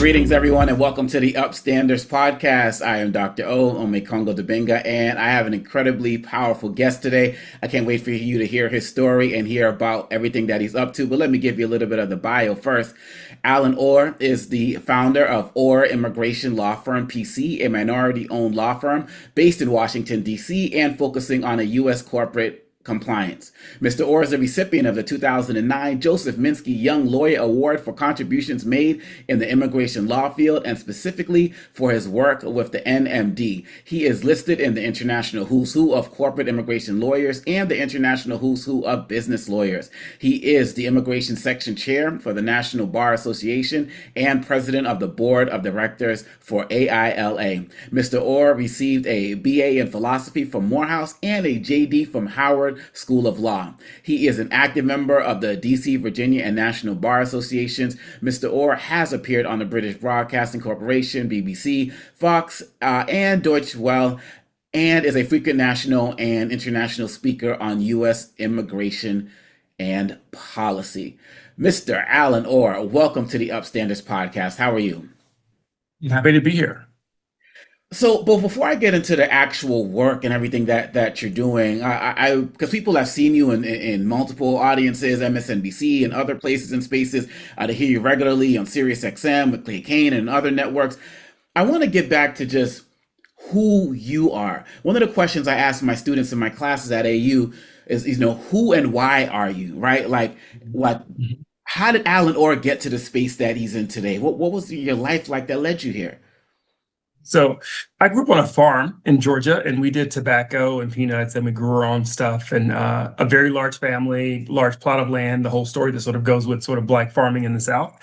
Greetings, everyone, and welcome to the Upstanders podcast. I am Dr. Omékongo Dibinga, and I have an incredibly powerful guest today. I can't wait for you to hear his story and hear about everything that he's up to. But let me give you a little bit of the bio first. Allen Orr is the founder of Orr Immigration Law Firm PC, a minority-owned law firm based in Washington, D.C., and focusing on a U.S. corporate compliance. Mr. Orr is a recipient of the 2009 Joseph Minsky Young Lawyer Award for contributions made in the immigration law field and specifically for his work with the NMD. He is listed in the International Who's Who of Corporate Immigration Lawyers and the International Who's Who of Business Lawyers. He is the Immigration Section Chair for the National Bar Association and President of the Board of Directors for AILA. Mr. Orr received a BA in Philosophy from Morehouse and a JD from Howard School of Law. He is an active member of the DC, Virginia, and National Bar Associations. Mr. Orr has appeared on the British Broadcasting Corporation, BBC, Fox, and Deutsche Welle, and is a frequent national and international speaker on U.S. immigration and policy. Mr. Allen Orr, welcome to the Upstanders podcast. How are you? Happy to be here. So, but before I get into the actual work and everything that you're doing, because people have seen you in multiple audiences, MSNBC and other places and spaces, to hear you regularly on SiriusXM with Clay Kane and other networks. I want to get back to just who you are. One of the questions I ask my students in my classes at AU is, who and why are you, right? Like, how did Allen Orr get to the space that he's in today? What was your life like that led you here? So I grew up on a farm in Georgia, and we did tobacco and peanuts, and we grew our own stuff, and a very large family, large plot of land, the whole story that sort of goes with sort of Black farming in the South.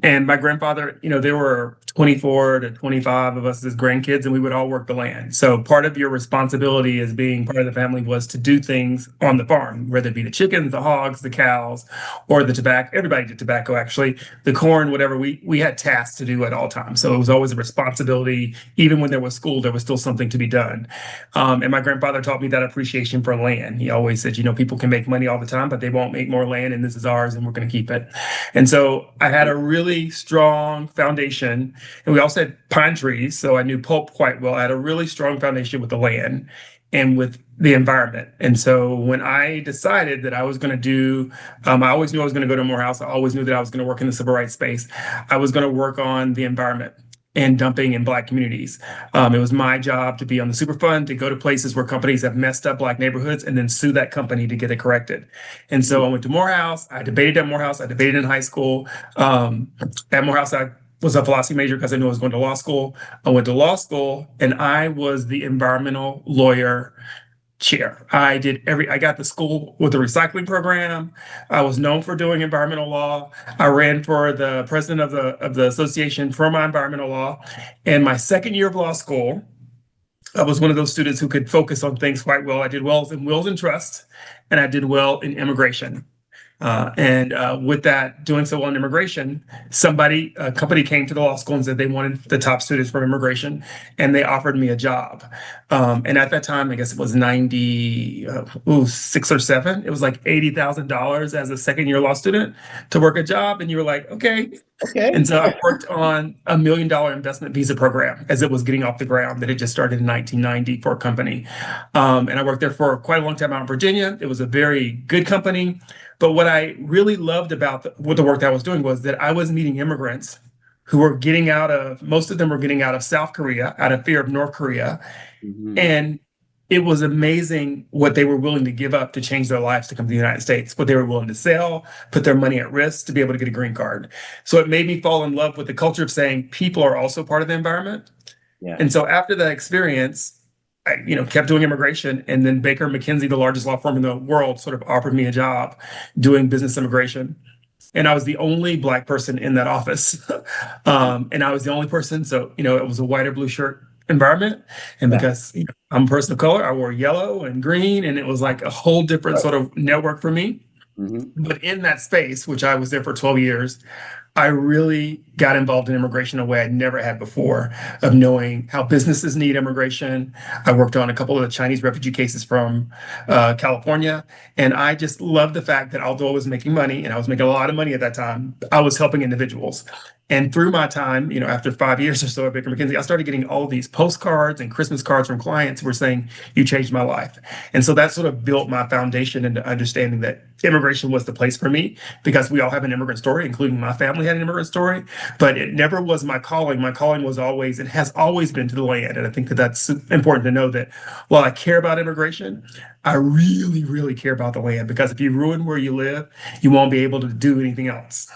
And my grandfather, there were 24 to 25 of us as grandkids, and we would all work the land. So part of your responsibility as being part of the family was to do things on the farm, whether it be the chickens, the hogs, the cows, or the tobacco. Everybody did tobacco, actually, the corn, whatever. We had tasks to do at all times. So it was always a responsibility. Even when there was school, there was still something to be done. And my grandfather taught me that appreciation for land. He always said, people can make money all the time, but they won't make more land, and this is ours, and we're going to keep it. And so I had a really strong foundation, and we also had pine trees, so I knew pulp quite well. I had a really strong foundation with the land and with the environment. And so when I decided that I was going to do, I always knew I was going to go to Morehouse. I always knew that I was going to work in the civil rights space. I was going to work on the environment and dumping in Black communities. It was my job to be on the Superfund, to go to places where companies have messed up Black neighborhoods and then sue that company to get it corrected. And so I went to Morehouse. I debated at Morehouse. I debated in high school. At Morehouse, I was a philosophy major because I knew I was going to law school. I went to law school, and I was the environmental lawyer chair. I got the school with the recycling program. I was known for doing environmental law. I ran for the president of the association for my environmental law. And my second year of law school, I was one of those students who could focus on things quite well. I did well in wills and trusts, and I did well in immigration. With that, doing so well in immigration, a company came to the law school and said they wanted the top students from immigration, and they offered me a job. And at that time, I guess it was 96 or 7. It was like $80,000 as a second year law student to work a job. And you were like, okay. And so I worked on $1 million investment visa program as it was getting off the ground, that had just started in 1990 for a company. And I worked there for quite a long time out in Virginia. It was a very good company. But what I really loved about the work that I was doing was that I was meeting immigrants who were most of them were getting out of South Korea, out of fear of North Korea. Mm-hmm. And it was amazing what they were willing to give up to change their lives to come to the United States, what they were willing to sell, put their money at risk to be able to get a green card. So it made me fall in love with the culture of saying people are also part of the environment. Yeah. And so after that experience, I kept doing immigration, and then Baker McKenzie, the largest law firm in the world, sort of offered me a job doing business immigration. And I was the only Black person in that office. And I was the only person. So, it was a white or blue shirt environment. And because I'm a person of color, I wore yellow and green, and it was like a whole different sort of network for me. Mm-hmm. But in that space, which I was there for 12 years, I really got involved in immigration in a way I'd never had before, of knowing how businesses need immigration. I worked on a couple of the Chinese refugee cases from California. And I just loved the fact that although I was making money, and I was making a lot of money at that time, I was helping individuals. And through my time, after 5 years or so at Baker McKenzie, I started getting all these postcards and Christmas cards from clients who were saying, "You changed my life." And so that sort of built my foundation into understanding that immigration was the place for me, because we all have an immigrant story, including my family had an immigrant story, but it never was my calling. My calling was always, and has always been, to the land. And I think that that's important to know, that while I care about immigration, I really, really care about the land, because if you ruin where you live, you won't be able to do anything else.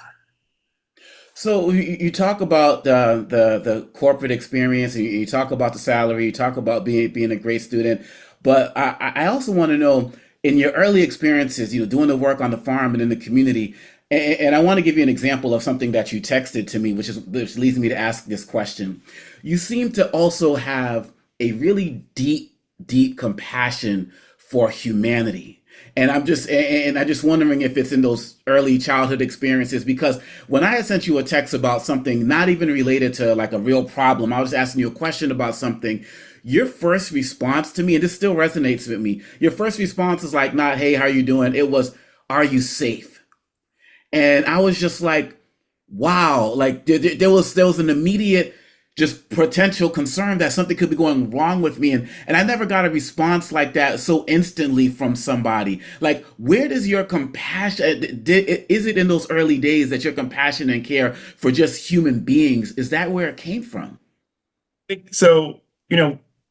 So you talk about the corporate experience, and you talk about the salary, you talk about being a great student, but I also want to know, in your early experiences, doing the work on the farm and in the community, and I want to give you an example of something that you texted to me, which leads me to ask this question. You seem to also have a really deep compassion for humanity. And I'm just wondering if it's in those early childhood experiences, because when I had sent you a text about something not even related to like a real problem, I was asking you a question about something. Your first response to me, and this still resonates with me, your first response is like, not, "Hey, how you doing?" It was, "Are you safe?" And I was just like, wow, like there was an immediate just potential concern that something could be going wrong with me, and I never got a response like that so instantly from somebody. Like, where does your compassion, is it in those early days that your compassion and care for just human beings, is that where it came from? So,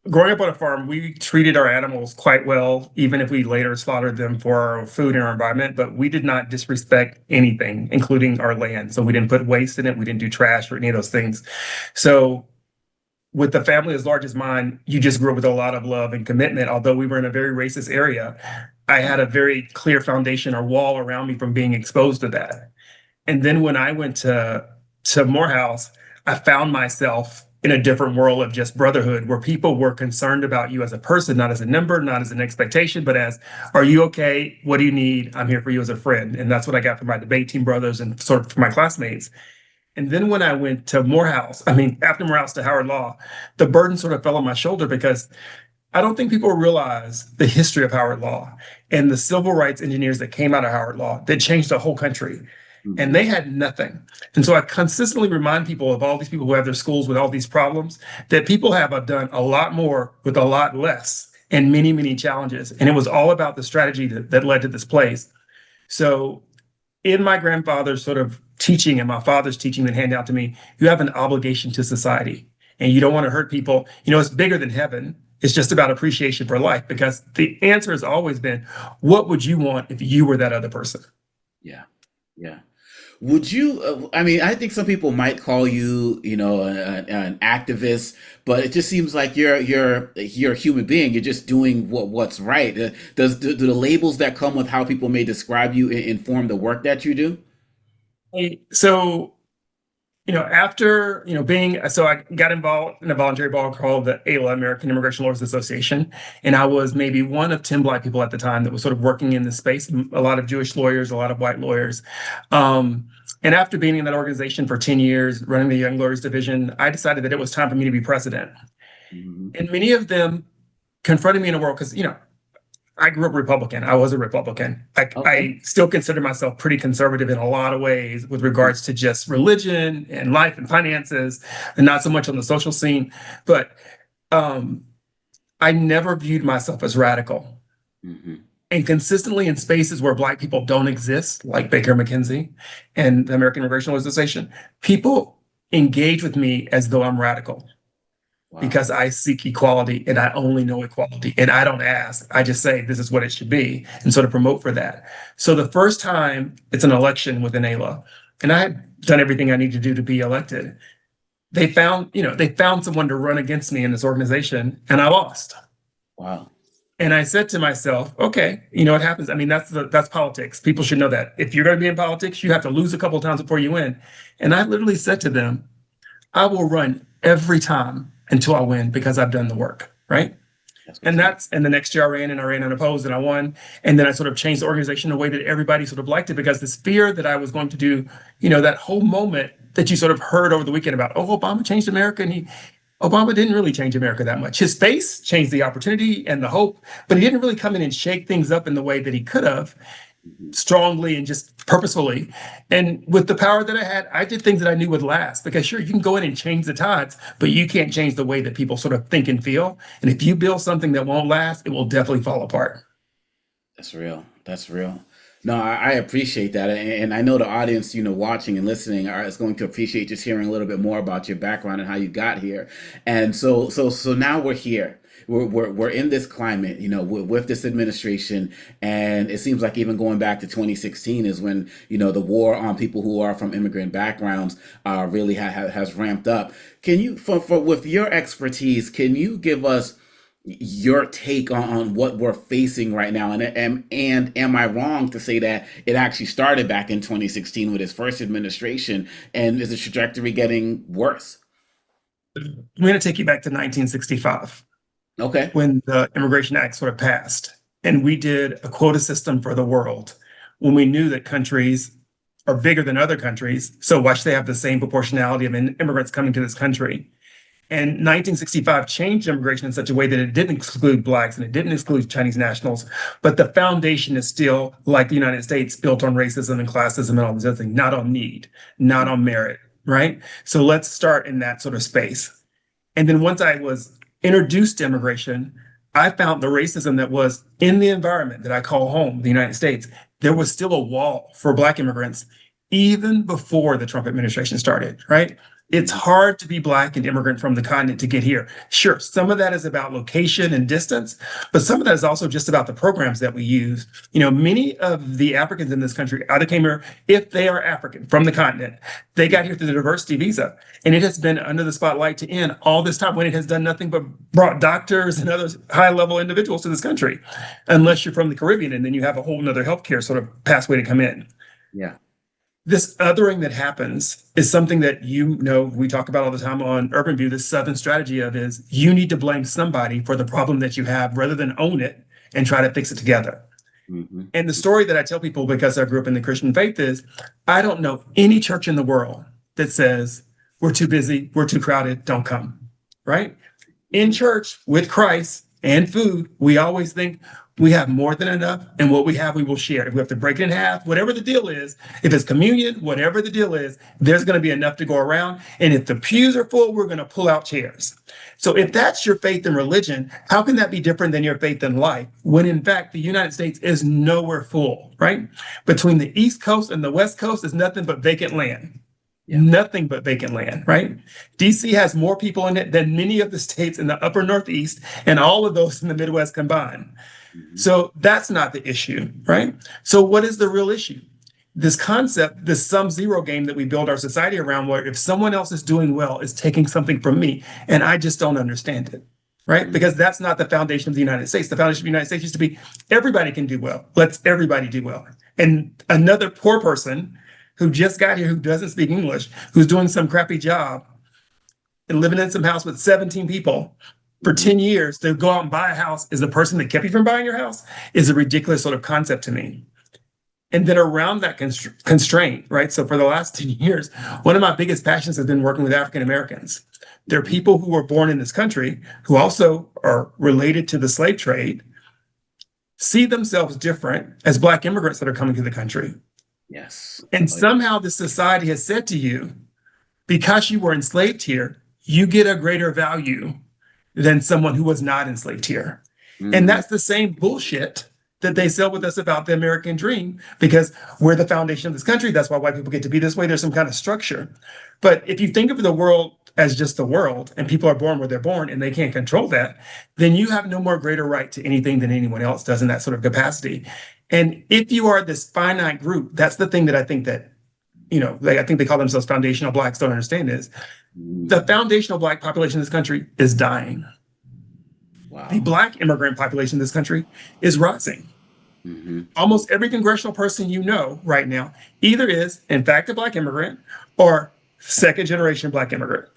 growing up on a farm, we treated our animals quite well, even if we later slaughtered them for our food and our environment. But we did not disrespect anything, including our land. So we didn't put waste in it. We didn't do trash or any of those things. So with the family as large as mine, you just grew up with a lot of love and commitment. Although we were in a very racist area, I had a very clear foundation or wall around me from being exposed to that. And then when I went to Morehouse, I found myself in a different world of just brotherhood, where people were concerned about you as a person, not as a number, not as an expectation, but as, "Are you okay? What do you need? I'm here for you as a friend." And that's what I got from my debate team brothers and sort of from my classmates. And then when I went to Morehouse, I mean, after Morehouse to Howard Law, the burden sort of fell on my shoulder, because I don't think people realize the history of Howard Law and the civil rights engineers that came out of Howard Law that changed the whole country. And Mhm. they had nothing. And so I consistently remind people of all these people who have their schools with all these problems, that people have done a lot more with a lot less and many, many challenges. And it was all about the strategy that led to this place. So in my grandfather's sort of teaching and my father's teaching that handed out to me, you have an obligation to society, and you don't want to hurt people. It's bigger than heaven. It's just about appreciation for life, because the answer has always been, what would you want if you were that other person? Yeah, yeah. Would you? I mean, I think some people might call you, an activist, but it just seems like you're a human being. You're just doing what's right. Do the labels that come with how people may describe you inform the work that you do? So after being, so I got involved in a voluntary body called the AILA, American Immigration Lawyers Association, and I was maybe one of 10 Black people at the time that was sort of working in this space. A lot of Jewish lawyers, a lot of white lawyers, and after being in that organization for 10 years, running the Young Lawyers Division, I decided that it was time for me to be president. Hmm. And many of them confronted me in a world, because I grew up Republican. I was a Republican. Okay. I still consider myself pretty conservative in a lot of ways with regards to just religion and life and finances, and not so much on the social scene. But um, I never viewed myself as radical. Hmm. And consistently in spaces where Black people don't exist, like Baker McKenzie and the American Immigration Association, people engage with me as though I'm radical, Wow. because I seek equality and I only know equality. And I don't ask, I just say this is what it should be, and sort of promote for that. So the first time it's an election within ALA, and I had done everything I need to do to be elected, they found someone to run against me in this organization, and I lost. Wow. And I said to myself, okay, it happens. I mean, that's politics. People should know that. If you're going to be in politics, you have to lose a couple of times before you win. And I literally said to them, I will run every time until I win, because I've done the work, right? That's what's And up. the next year I ran unopposed and I won. And then I sort of changed the organization in a way that everybody sort of liked it, because this fear that I was going to do, that whole moment that you sort of heard over the weekend about, oh, Obama changed America. And Obama didn't really change America that much. His face changed the opportunity and the hope, but he didn't really come in and shake things up in the way that he could have. strongly and just purposefully. And with the power that I had, I did things that I knew would last. Because sure, you can go in and change the tides, but you can't change the way that people sort of think and feel. And if you build something that won't last, it will definitely fall apart. That's real. That's real. No, I appreciate that, and I know the audience, watching and listening, is going to appreciate just hearing a little bit more about your background and how you got here. And so now we're here. We're in this climate, with this administration, and it seems like even going back to 2016 is when the war on people who are from immigrant backgrounds really has ramped up. Can you, for with your expertise, can you give us your take on what we're facing right now? And am I wrong to say that it actually started back in 2016 with his first administration, and is the trajectory getting worse? I'm going to take you back to 1965 Okay. when the Immigration Act sort of passed, and we did a quota system for the world when we knew that countries are bigger than other countries. So why should they have the same proportionality of immigrants coming to this country? And 1965 changed immigration in such a way that it didn't exclude Blacks and it didn't exclude Chinese nationals. But the foundation is still, like the United States, built on racism and classism and all these other things, not on need, not on merit, right? So let's start in that sort of space. And then once I was introduced to immigration, I found the racism that was in the environment that I call home, the United States. There was still a wall for Black immigrants even before the Trump administration started, right? It's hard to be Black and immigrant from the continent to get here. Sure, some of that is about location and distance, but some of that is also just about the programs that we use. Many of the Africans in this country either came here, if they are African from the continent, they got here through the diversity visa. And it has been under the spotlight to end all this time when it has done nothing but brought doctors and other high-level individuals to this country, unless you're from the Caribbean, and then you have a whole nother healthcare sort of pathway to come in. Yeah. This othering that happens is something that we talk about all the time on Urban View. This Southern strategy of is you need to blame somebody for the problem that you have rather than own it and try to fix it together. Mm-hmm. And the story that I tell people, because I grew up in the Christian faith, is I don't know any church in the world that says we're too busy, we're too crowded, don't come, right? In church with Christ and food, we always think we have more than enough, and what we have, we will share. If we have to break it in half, whatever the deal is, if it's communion, whatever the deal is, there's going to be enough to go around. And if the pews are full, we're going to pull out chairs. So if that's your faith in religion, how can that be different than your faith in life? When in fact, the United States is nowhere full, right? Between the East Coast and the West Coast is nothing but vacant land. Yeah. Nothing but vacant land, right? DC has more people in it than many of the states in the upper Northeast and all of those in the Midwest combined. Mm-hmm. So that's not the issue, right? So what is the real issue? This concept, this sum zero game that we build our society around, where if someone else is doing well, is taking something from me, and I just don't understand it, right? Mm-hmm. Because that's not the foundation of the United States. The foundation of the United States used to be everybody can do well. Let's everybody do well. And another poor person who just got here, who doesn't speak English, who's doing some crappy job and living in some house with 17 people for 10 years to go out and buy a house is the person that kept you from buying your house is a ridiculous sort of concept to me. And then around that constraint, right? So for the last 10 years, one of my biggest passions has been working with African Americans. There are people who were born in this country who also are related to the slave trade, see themselves different as Black immigrants that are coming to the country. Yes. And somehow the society has said to you, because you were enslaved here, you get a greater value than someone who was not enslaved here. Mm-hmm. And that's the same bullshit that they sell with us about the American dream, because we're the foundation of this country. That's why white people get to be this way. There's some kind of structure. But if you think of the world as just the world, and people are born where they're born and they can't control that, then you have no more greater right to anything than anyone else does in that sort of capacity. And if you are this finite group, that's the thing that I think that, I think they call themselves foundational Blacks don't understand is the foundational Black population in this country is dying. Wow. The Black immigrant population in this country is rising. Mm-hmm. Almost every congressional person right now either is, in fact, a Black immigrant or second generation Black immigrant,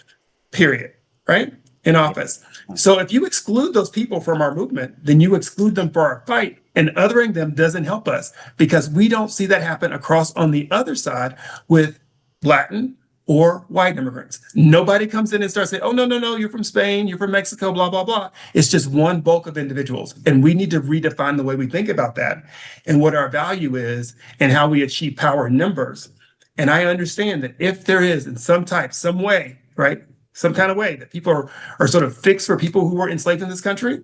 period, right? In office. So if you exclude those people from our movement, then you exclude them for our fight, and othering them doesn't help us because we don't see that happen across on the other side with Latin, or white immigrants. Nobody comes in and starts saying, oh, no, no, no, you're from Spain, you're from Mexico, blah, blah, blah. It's just one bulk of individuals. And we need to redefine the way we think about that and what our value is and how we achieve power in numbers. And I understand that if there is in some type, some way, right, some kind of way that people are sort of fixed for people who were enslaved in this country,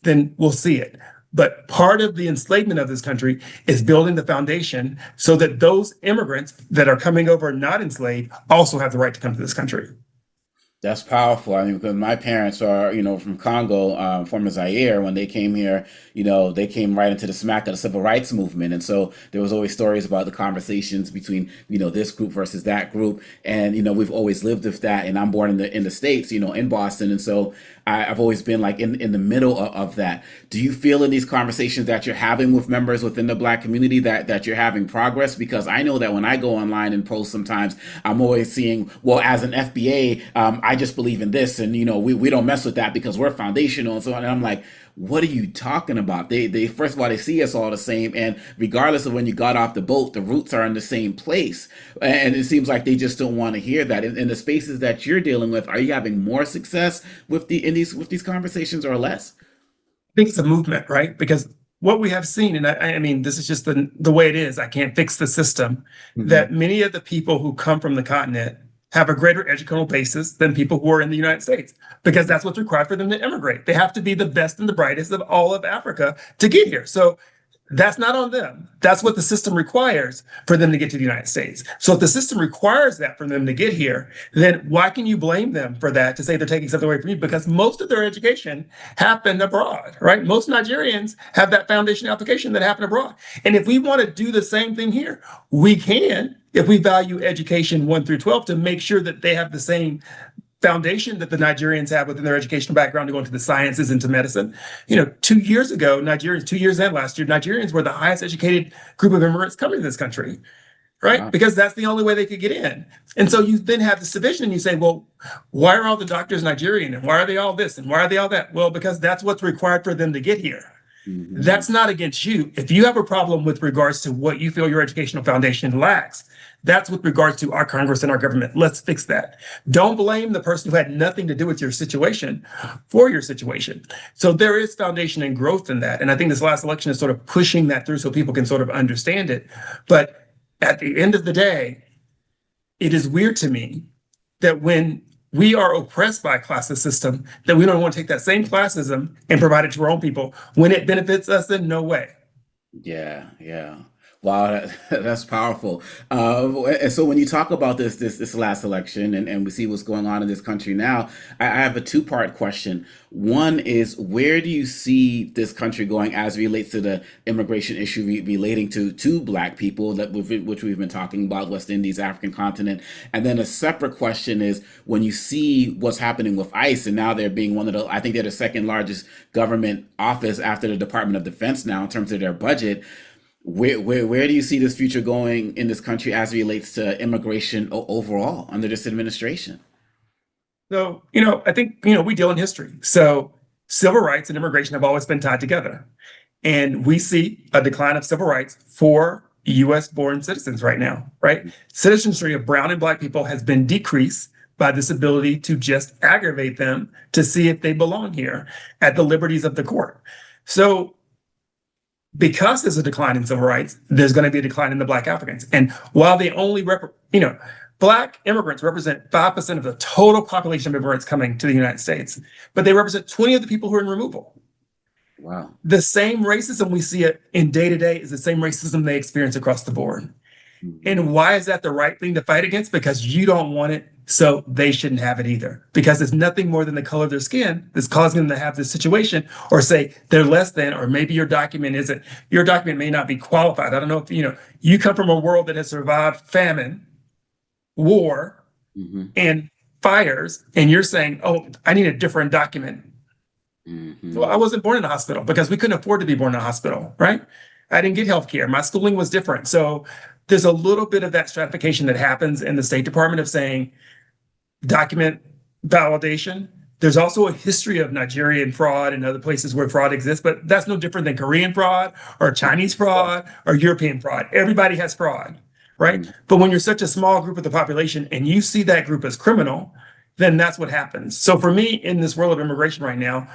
then we'll see it. But part of the enslavement of this country is building the foundation so that those immigrants that are coming over not enslaved also have the right to come to this country. That's powerful. I mean, because my parents are, from Congo, former Zaire. When they came here, they came right into the smack of the civil rights movement. And so there was always stories about the conversations between, this group versus that group. And, we've always lived with that. And I'm born in the States, in Boston. And so I've always been like in the middle of that. Do you feel in these conversations that you're having with members within the Black community that you're having progress? Because I know that when I go online and post sometimes, I'm always seeing, well, as an FBA, I just believe in this, and we don't mess with that because we're foundational and so on. And I'm like, what are you talking about? They first of all, they see us all the same, and regardless of when you got off the boat, the roots are in the same place. And it seems like they just don't want to hear that. In the spaces that you're dealing with, are you having more success with these conversations or less? I think it's a movement, right? Because what we have seen, and I mean, this is just the way it is. I can't fix the system. That many of the people who come from the continent have a greater educational basis than people who are in the United States, because that's what's required for them to immigrate. They have to be the best and the brightest of all of Africa to get here. So that's not on them. That's what the system requires for them to get to the United States. So if the system requires that for them to get here, then why can you blame them for that, to say they're taking something away from you? Because most of their education happened abroad, right? Most Nigerians have that foundation application that happened abroad. And if we want to do the same thing here, we can, if we value education 1 through 12, to make sure that they have the same foundation that the Nigerians have within their educational background to go into the sciences, into medicine. 2 years ago, 2 years and last year, Nigerians were the highest educated group of immigrants coming to this country, right? Wow. Because that's the only way they could get in. And so you then have this division and you say, well, why are all the doctors Nigerian? And why are they all this? And why are they all that? Well, because that's what's required for them to get here. Mm-hmm. That's not against you. If you have a problem with regards to what you feel your educational foundation lacks, that's with regards to our Congress and our government. Let's fix that. Don't blame the person who had nothing to do with your situation for your situation. So there is foundation and growth in that. And I think this last election is sort of pushing that through so people can sort of understand it. But at the end of the day, it is weird to me that when we are oppressed by a classist system, that we don't want to take that same classism and provide it to our own people when it benefits us in no way. Yeah. Wow, that's powerful. And so when you talk about this last election and we see what's going on in this country now, I have a two-part question. One is, where do you see this country going as it relates to the immigration issue relating to Black people, which we've been talking about, West Indies, African continent? And then a separate question is, when you see what's happening with ICE, and now they're being I think they're the second largest government office after the Department of Defense now in terms of their budget. Where do you see this future going in this country as it relates to immigration overall under this administration? So, I think, we deal in history. So civil rights and immigration have always been tied together. And we see a decline of civil rights for US born citizens right now, right? Citizenry of brown and Black people has been decreased by this ability to just aggravate them to see if they belong here at the liberties of the court. So because there's a decline in civil rights, there's going to be a decline in the Black Africans. And while they only Black immigrants represent 5% of the total population of immigrants coming to the United States, but they represent 20 of the people who are in removal. Wow. The same racism we see it in day to day is the same racism they experience across the board. Mm-hmm. And why is that the right thing to fight against? Because you don't want it, so they shouldn't have it either. Because it's nothing more than the color of their skin that's causing them to have this situation, or say they're less than, or maybe your document may not be qualified. I don't know if you come from a world that has survived famine, war, mm-hmm. and fires, and you're saying, oh, I need a different document. Mm-hmm. Well, I wasn't born in a hospital because we couldn't afford to be born in a hospital, right? I didn't get health care. My schooling was different. So there's a little bit of that stratification that happens in the State Department of saying document validation. There's also a history of Nigerian fraud and other places where fraud exists, but that's no different than Korean fraud or Chinese fraud or European fraud. Everybody has fraud, right? Mm. But when you're such a small group of the population and you see that group as criminal, then that's what happens. So for me, in this world of immigration right now,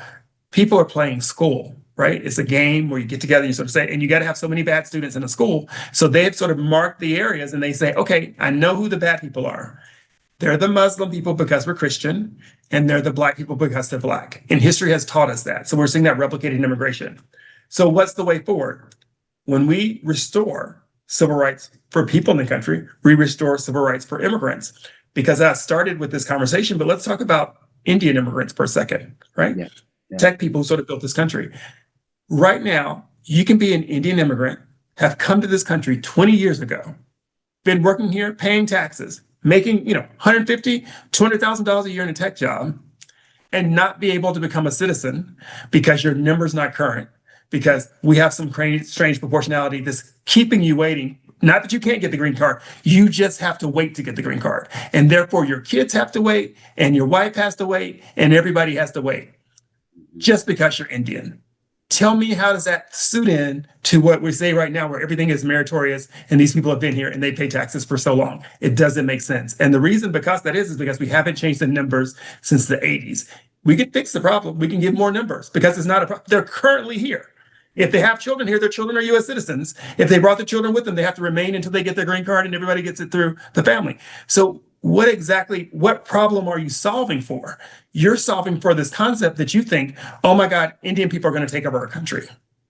people are playing school, right? It's a game where you get together and you sort of say, and you got to have so many bad students in a school. So they've sort of marked the areas and they say, okay, I know who the bad people are. They're the Muslim people because we're Christian, and they're the Black people because they're Black. And history has taught us that. So we're seeing that replicated in immigration. So what's the way forward? When we restore civil rights for people in the country, we restore civil rights for immigrants. Because I started with this conversation, but let's talk about Indian immigrants for a second, right? Yeah. Yeah. Tech people who sort of built this country. Right now, you can be an Indian immigrant, have come to this country 20 years ago, been working here, paying taxes, making, $150,000, $200,000 a year in a tech job, and not be able to become a citizen because your number's not current, because we have some strange proportionality that's keeping you waiting. Not that you can't get the green card, you just have to wait to get the green card. And therefore your kids have to wait, and your wife has to wait, and everybody has to wait just because you're Indian. Tell me, how does that suit in to what we say right now, where everything is meritorious and these people have been here and they pay taxes for so long? It doesn't make sense. And the reason because that is because we haven't changed the numbers since the 80s. We can fix the problem. We can give more numbers because it's not a problem. They're currently here. If they have children here, their children are U.S. citizens. If they brought the children with them, they have to remain until they get their green card and everybody gets it through the family. So what problem are you solving for? You're solving for this concept that you think, oh my God, Indian people are going to take over our country.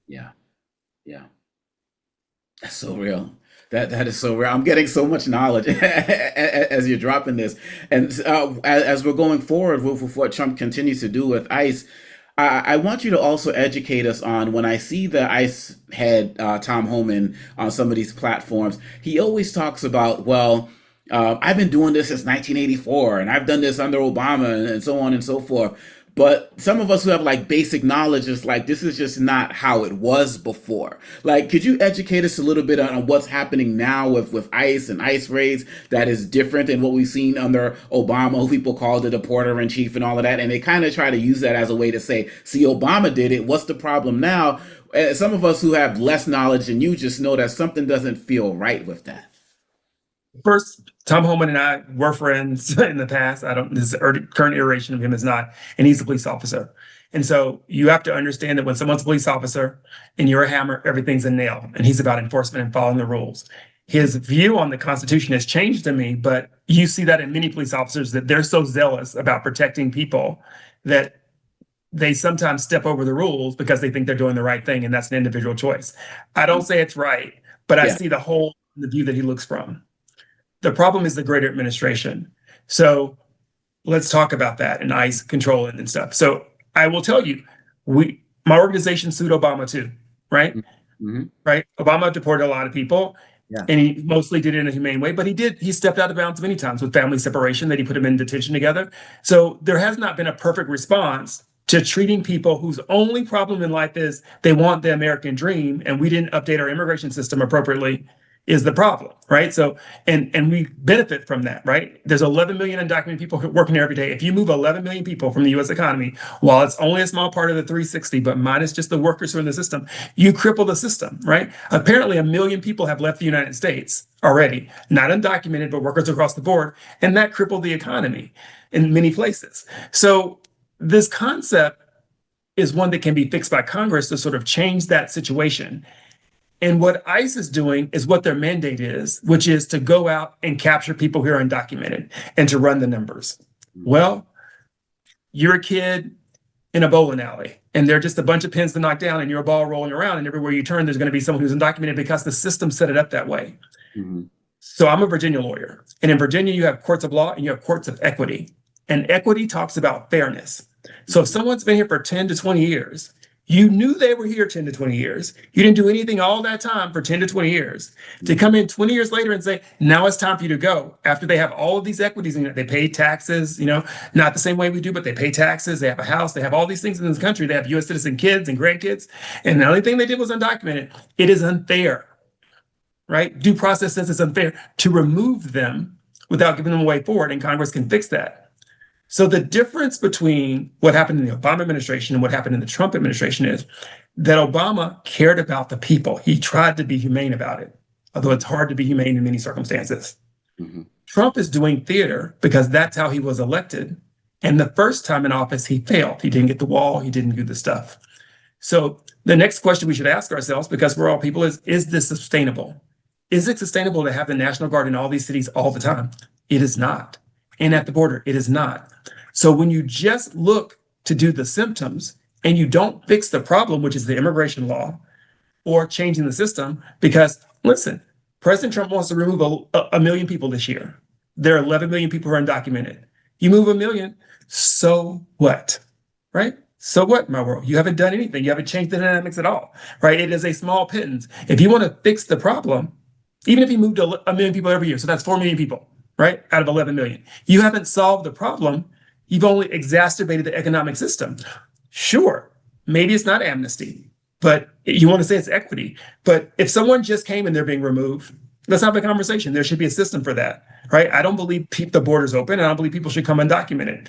Yeah. Yeah. That's so real. That is so real. I'm getting so much knowledge as you're dropping this. And as we're going forward with what Trump continues to do with ICE, I want you to also educate us on, when I see the ICE head, Tom Homan, on some of these platforms, he always talks about, well, I've been doing this since 1984, and I've done this under Obama, and so on and so forth. But some of us who have like basic knowledge is like, this is just not how it was before. Like, could you educate us a little bit on what's happening now with ICE and ICE raids that is different than what we've seen under Obama, who people called it a porter in chief and all of that. And they kind of try to use that as a way to say, see, Obama did it. What's the problem now? Some of us who have less knowledge than you just know that something doesn't feel right with that. First, Tom Homan and I were friends in the past. This current iteration of him is not, and he's a police officer. And so you have to understand that when someone's a police officer and you're a hammer, everything's a nail. And he's about enforcement and following the rules. His view on the Constitution has changed to me, but you see that in many police officers, that they're so zealous about protecting people that they sometimes step over the rules because they think they're doing the right thing. And that's an individual choice. I don't say it's right, but I see the view that he looks from. The problem is the greater administration. So let's talk about that and ICE control and stuff. So I will tell you, my organization sued Obama too, right? Mm-hmm. Right. Obama deported a lot of people, and he mostly did it in a humane way, but he stepped out of bounds many times with family separation, that he put them in detention together. So there has not been a perfect response to treating people whose only problem in life is they want the American dream, and we didn't update our immigration system appropriately, is the problem, right? So, and we benefit from that, right? There's 11 million undocumented people working here every day. If you move 11 million people from the U.S. economy, while it's only a small part of the 360, but minus just the workers who are in the system, you cripple the system, right? Apparently, 1 million people have left the United States already, not undocumented, but workers across the board, and that crippled the economy in many places. So this concept is one that can be fixed by Congress to sort of change that situation. And what ICE is doing is what their mandate is, which is to go out and capture people who are undocumented and to run the numbers. Well, you're a kid in a bowling alley, and there are just a bunch of pins to knock down, and you're a ball rolling around, and everywhere you turn, there's going to be someone who's undocumented because the system set it up that way. Mm-hmm. So I'm a Virginia lawyer, and in Virginia, you have courts of law and you have courts of equity. And equity talks about fairness. So if someone's been here for 10 to 20 years, you knew they were here 10 to 20 years. You didn't do anything all that time for 10 to 20 years. To come in 20 years later and say, now it's time for you to go, after they have all of these equities in it. They pay taxes, not the same way we do, but they pay taxes. They have a house. They have all these things in this country. They have U.S. citizen kids and grandkids. And the only thing they did was undocumented. It is unfair, right? Due process says it's unfair to remove them without giving them a way forward, and Congress can fix that. So the difference between what happened in the Obama administration and what happened in the Trump administration is that Obama cared about the people. He tried to be humane about it. although it's hard to be humane in many circumstances. Mm-hmm. Trump is doing theater because that's how he was elected. And the first time in office, he failed. He didn't get the wall, he didn't do the stuff. So the next question we should ask ourselves, because we're all people, is this sustainable? Is it sustainable to have the National Guard in all these cities all the time? It is not. And at the border, it is not. So when you just look to do the symptoms and you don't fix the problem, which is the immigration law or changing the system, because listen, President Trump wants to remove a million people this year. There are 11 million people who are undocumented. You move a million, so what? Right? So what, my world? You haven't done anything. You haven't changed the dynamics at all, right? It is a small pittance. If you want to fix the problem, even if you moved a million people every year, so that's 4 million people, right? Out of 11 million. You haven't solved the problem. You've only exacerbated the economic system. Sure, maybe it's not amnesty, but you want to say it's equity. But if someone just came and they're being removed, let's have a conversation. There should be a system for that, right? I don't believe the borders open. And I don't believe people should come undocumented.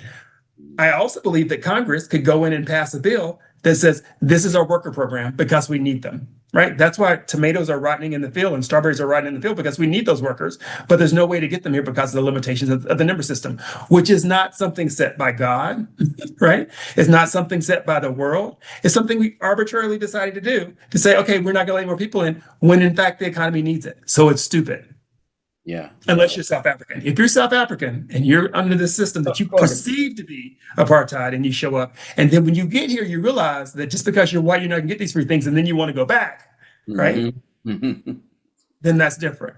I also believe that Congress could go in and pass a bill that says this is our worker program because we need them, right? That's why tomatoes are rotting in the field and strawberries are rotting in the field, because we need those workers, but there's no way to get them here because of the limitations of the number system, which is not something set by God, right? It's not something set by the world. It's something we arbitrarily decided to do, to say, okay, we're not going to let any more people in when in fact the economy needs it. So it's stupid. Yeah. Unless you're South African. If you're South African and you're under this system that you perceive to be apartheid and you show up, and then when you get here, you realize that just because you're white, you're not going to get these free things, and then you want to go back, right? Mm-hmm. Then that's different.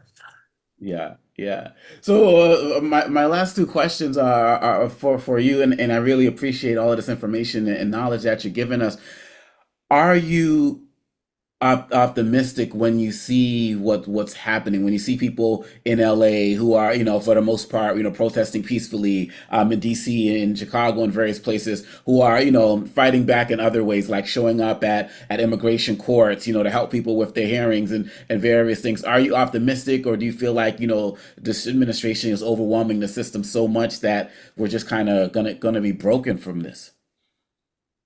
Yeah, yeah. So my last two questions are for you, and I really appreciate all of this information and knowledge that you're giving us. Are you optimistic when you see what's happening, when you see people in LA who are, for the most part, protesting peacefully, in DC and Chicago and various places, who are, fighting back in other ways, like showing up at immigration courts, to help people with their hearings and various things? Are you optimistic, or do you feel like, this administration is overwhelming the system so much that we're just kind of gonna be broken from this?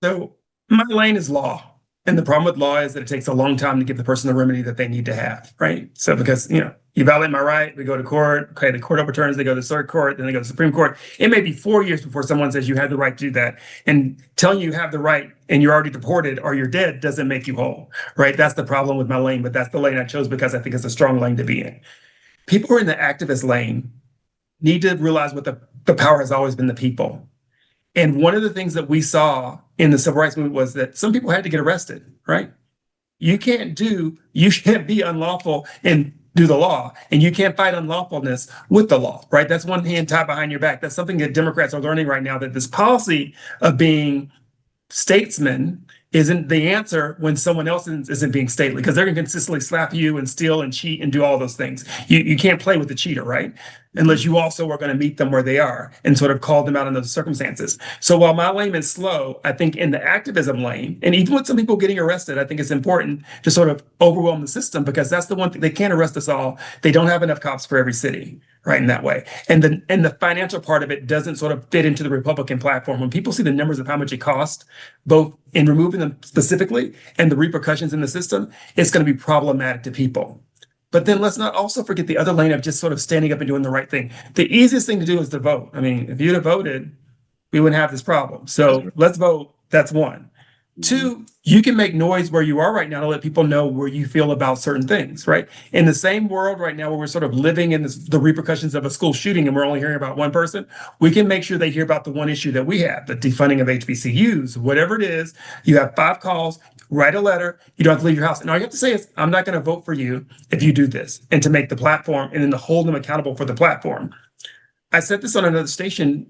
So my lane is law. And the problem with law is that it takes a long time to give the person the remedy that they need to have, right? So because, you violate my right, we go to court, okay, the court overturns, they go to the circuit court, then they go to the Supreme Court. It may be 4 years before someone says you have the right to do that. And telling you have the right and you're already deported or you're dead doesn't make you whole, right? That's the problem with my lane, but that's the lane I chose because I think it's a strong lane to be in. People who are in the activist lane need to realize what the power has always been the people. And one of the things that we saw in the civil rights movement was that some people had to get arrested, right? You can't be unlawful and do the law, and you can't fight unlawfulness with the law, right? That's one hand tied behind your back. That's something that Democrats are learning right now, that this policy of being statesmen isn't the answer when someone else isn't being stately, because they're going to consistently slap you and steal and cheat and do all those things. You can't play with the cheater, right? Unless you also are going to meet them where they are and sort of call them out in those circumstances. So while my lane is slow, I think in the activism lane, and even with some people getting arrested, I think it's important to sort of overwhelm the system, because that's the one thing. They can't arrest us all. They don't have enough cops for every city, right, in that way. And the financial part of it doesn't sort of fit into the Republican platform. When people see the numbers of how much it costs, both in removing them specifically and the repercussions in the system, it's going to be problematic to people. But then let's not also forget the other lane of just sort of standing up and doing the right thing. The easiest thing to do is to vote. I mean, if you'd have voted, we wouldn't have this problem. So let's vote. That's one. Two, you can make noise where you are right now to let people know where you feel about certain things, right? In the same world right now where we're sort of living in the repercussions of a school shooting and we're only hearing about one person, we can make sure they hear about the one issue that we have, the defunding of HBCUs, whatever it is. You have 5 calls, write a letter, you don't have to leave your house. And all you have to say is, I'm not going to vote for you if you do this, and to make the platform and then to hold them accountable for the platform. I said this on another station,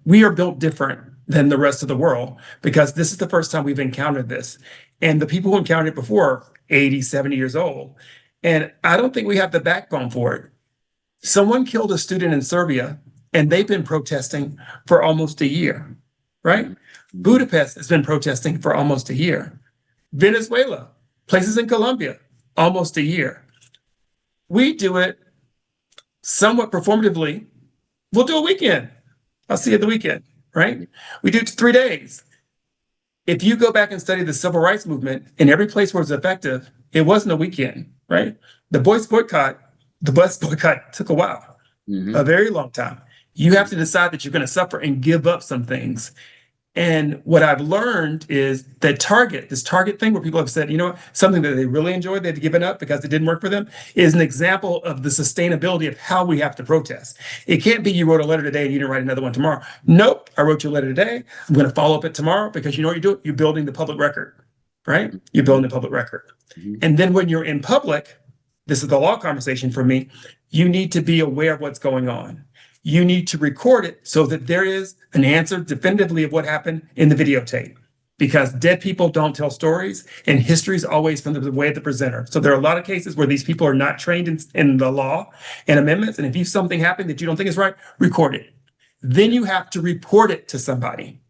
we are built different than the rest of the world because this is the first time we've encountered this. And the people who encountered it before are 80, 70 years old. And I don't think we have the backbone for it. Someone killed a student in Serbia and they've been protesting for almost a year, right? Budapest has been protesting for almost a year. Venezuela, places in Colombia, almost a year. We do it somewhat performatively. We'll do a weekend. I'll see you at the weekend, right? We do 3 days. If you go back and study the civil rights movement, in every place where it's effective, it wasn't a weekend. right? The bus boycott took a while, a Hmm. very long time. You have to decide that you're going to suffer and give up some things. And what I've learned is that this Target thing where people have said, you know what, something that they really enjoyed, they've given up because it didn't work for them, is an example of the sustainability of how we have to protest. It can't be you wrote a letter today and you didn't write another one tomorrow. Nope, I wrote you a letter today. I'm going to follow up it tomorrow because you know what you're doing? You're building the public record, right? You're building the public record. Hmm. And then when you're in public, this is the law conversation for me, you need to be aware of what's going on. You need to record it so that there is an answer definitively of what happened in the videotape. Because dead people don't tell stories, and history is always from the way of the presenter. So there are a lot of cases where these people are not trained in the law and amendments. And if something happened that you don't think is right, record it. Then you have to report it to somebody,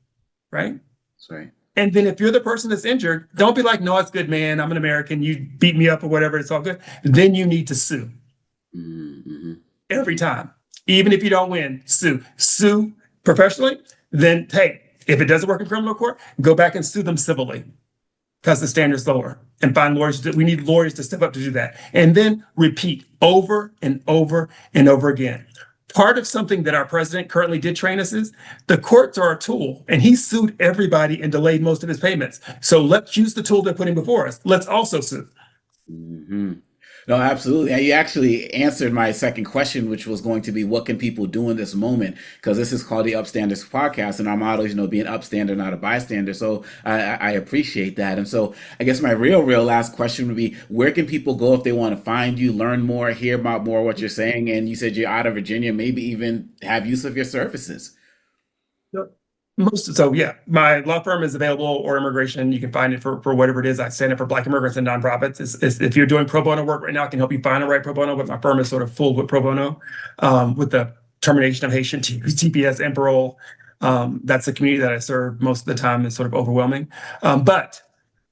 right? That's right. And then if you're the person that's injured, don't be like, no, it's good, man. I'm an American. You beat me up or whatever. It's all good. Then you need to sue Hmm. every time. Even if you don't win, sue professionally. Then, hey, if it doesn't work in criminal court, go back and sue them civilly because the standard's lower, and find lawyers. We need lawyers to step up to do that. And then repeat over and over and over again. Part of something that our president currently did train us is the courts are a tool, and he sued everybody and delayed most of his payments. So let's use the tool they're putting before us. Let's also sue. Hmm. No, absolutely. And you actually answered my second question, which was going to be, what can people do in this moment? Because this is called the UPstanders podcast, and our motto is, be an upstander, not a bystander. So I appreciate that. And so I guess my real last question would be, where can people go if they want to find you, learn more, hear about more what you're saying? And you said you're out of Virginia, maybe even have use of your services. So yeah, my law firm is available, or immigration. You can find it for whatever it is. I stand up for Black immigrants and nonprofits. If you're doing pro bono work right now, I can help you find the right pro bono. But my firm is sort of full with pro bono, with the termination of Haitian TPS and parole. That's the community that I serve most of the time. Is sort of overwhelming. But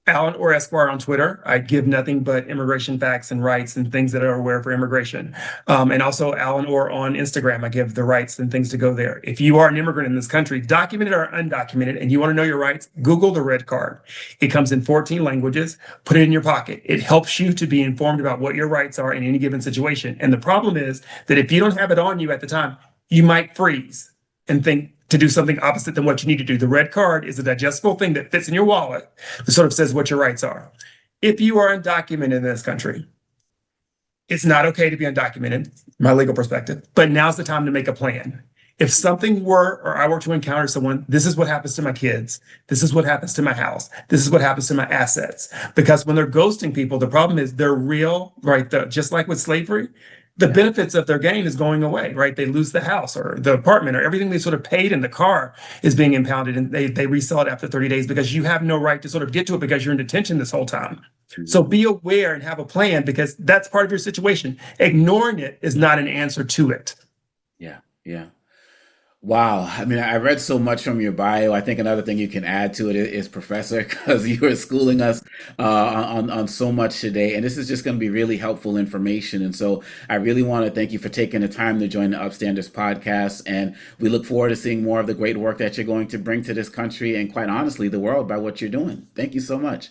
Allen Orr Esquire on Twitter. I give nothing but immigration facts and rights and things that are aware for immigration. And also Allen Orr on Instagram. I give the rights and things to go there. If you are an immigrant in this country, documented or undocumented, and you want to know your rights, Google the red card. It comes in 14 languages. Put it in your pocket. It helps you to be informed about what your rights are in any given situation. And the problem is that if you don't have it on you at the time, you might freeze and think to do something opposite than what you need to do. The red card is a digestible thing that fits in your wallet that sort of says what your rights are. If you are undocumented in this country, it's not okay to be undocumented, my legal perspective, but now's the time to make a plan. If something were, or I were to encounter someone, this is what happens to my kids. This is what happens to my house. This is what happens to my assets. Because when they're ghosting people, the problem is they're real, right? Just like with slavery, the Yeah. benefits of their gain is going away, right? They lose the house or the apartment, or everything they sort of paid in the car is being impounded, and they resell it after 30 days because you have no right to sort of get to it because you're in detention this whole time. So Mhm. be aware and have a plan, because that's part of your situation. Ignoring it is not an answer to it. Yeah. Yeah. Wow. I mean, I read so much from your bio. I think another thing you can add to it is professor, because you were schooling us on so much today. And this is just going to be really helpful information. And so I really want to thank you for taking the time to join the Upstanders podcast. And we look forward to seeing more of the great work that you're going to bring to this country and, quite honestly, the world, by what you're doing. Thank you so much.